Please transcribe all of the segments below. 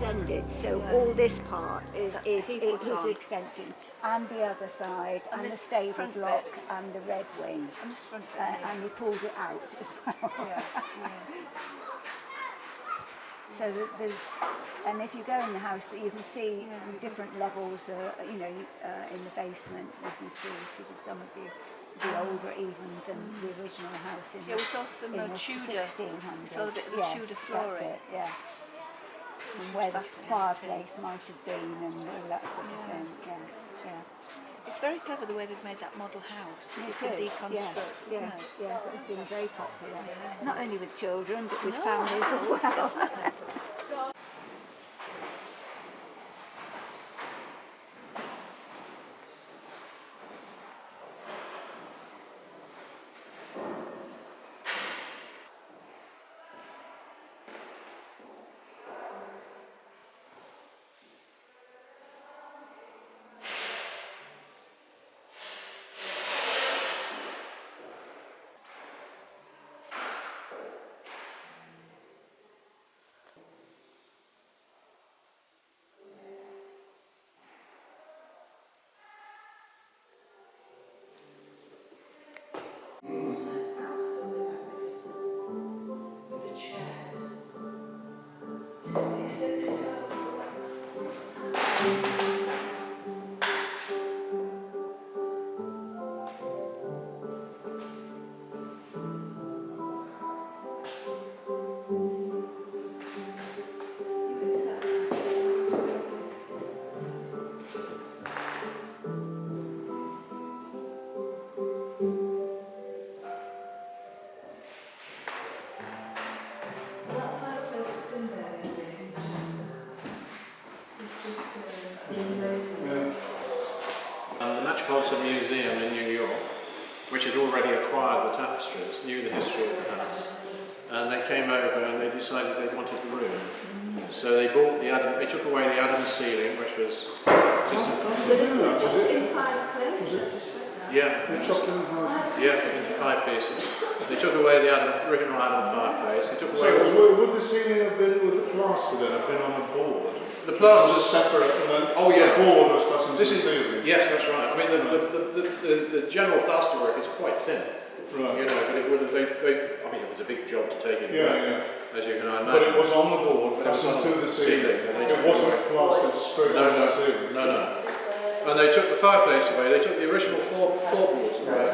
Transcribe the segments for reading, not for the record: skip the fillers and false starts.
extended, so all this part is his extension, and the other side, and the stable block, and the red wing, and this front bit, and we pulled it out as well. yeah. So there's, and if you go in the house, you can see different levels. In the basement, you can see sort of some of the older even than the original house. We saw some Tudor. 1600s. Saw a bit of the Tudor flooring. That's it, yeah. And where the fireplace might have been and all that sort of thing. Yeah. It's very clever the way they've made that model house. You can deconstruct, isn't it? Yes, it's been very popular. Not only with children, but with families as well. The Metropolitan Museum in New York, which had already acquired the tapestries, knew the history of the house, and they came over and they decided they wanted the room. So they bought they took away the Adams ceiling, which was just into 5 pieces. They took away the original Adam fireplace. They took away. So would the ceiling have been with the plaster then? Have been on a board? The plaster was separate, and then the board was fastened to the ceiling. Yes, that's right. I mean, the general plasterwork is quite thin. Right. But it would have. It was a big job to take it away, as you can imagine. But it was on the board, fastened to the ceiling. It wasn't plastered straight onto the ceiling. No. And they took the fireplace away. They took the original floorboards away.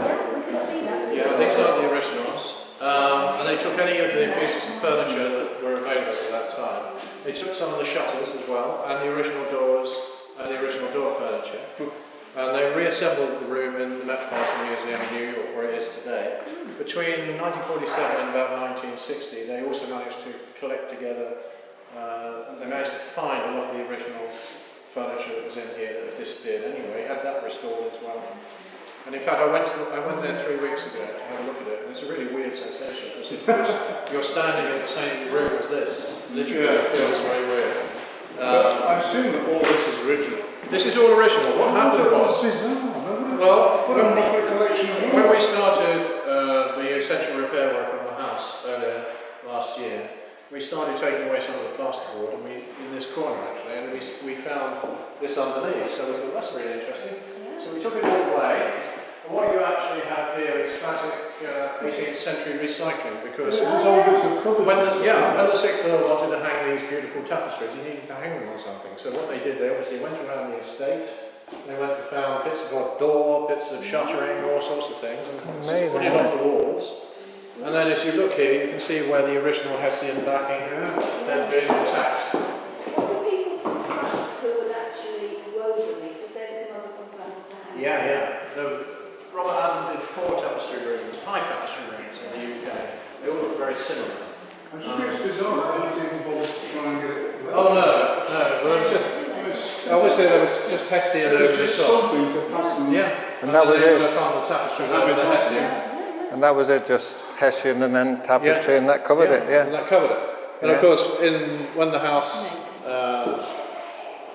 Yeah, these are the originals. And they took any of the pieces of furniture that were available at that time. They took some of the shutters as well, and the original doors, and the original door furniture. And they reassembled the room in the Metropolitan Museum in New York, where it is today. Between 1947 and about 1960, they also managed to collect together, they managed to find a lot of the original furniture that was in here that had disappeared anyway, had that restored as well. And in fact, I went there 3 weeks ago to have a look at it, and it's a really weird sensation, because you're standing in the same room as this. Literally, it feels very weird. I assume that all this is original. This is all original. What happened was, when we started the essential repair work on the house earlier last year, we started taking away some of the plasterboard, and in this corner actually, and we found this underneath. So we thought that's really interesting. So we took it all away. And what you actually have here is classic 18th century recycling, because when the sixth Earl wanted to hang these beautiful tapestries, he needed to hang them on something. So what they did, they obviously went around the estate. They went and found bits of a door, bits of shuttering, all sorts of things, and put it on the walls. And then as you look here, you can see where the original Hessian backing had been intact. What the people from France who had actually woven it, did they come over from France to hang? No, Robert Adam did 4 tapestry rooms, 5 tapestry rooms in the UK. They all look very similar. I just think it's bizarre that they didn't bother to try and get it. Oh no. Well, it was just obviously there was just Hessian over the top. Something to fasten. Yeah. And that was it. I found the tapestry over the Hessian. And that was it, just Hessian and then tapestry, and that covered it, And that covered it. And of course, when the house,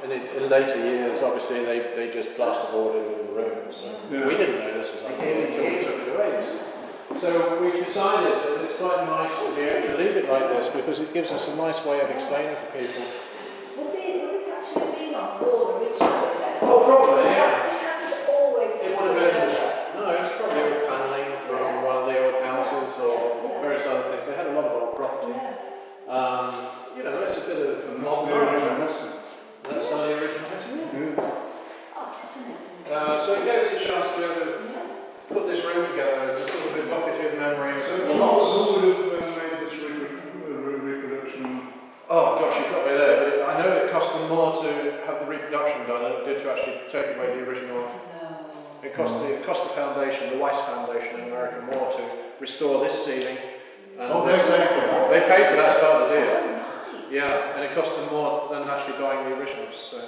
in later years, obviously they just plasterboarded all the rooms. We didn't know this was happening until we took it away. So we've decided that it's quite nice to be able to leave it like this, because it gives us a nice way of explaining to people Oh, probably, yeah. This hasn't always It would have been, no, it was probably old panelling from one of the old houses or various other things. They had a lot of old property. You know, that's a bit of modern art. That's some of the original house. So it gave us a chance to be able to put this room together as a sort of evocative memory. So who would have made this reproduction? Oh gosh, you've got me there. But I know it cost them more to have the reproduction done than it did to actually take away the original. It cost the foundation, the Weiss Foundation in America, more to restore this ceiling. Oh, they paid for that. They paid for that as part of the deal. Yeah, and it cost them more than actually buying the originals. So.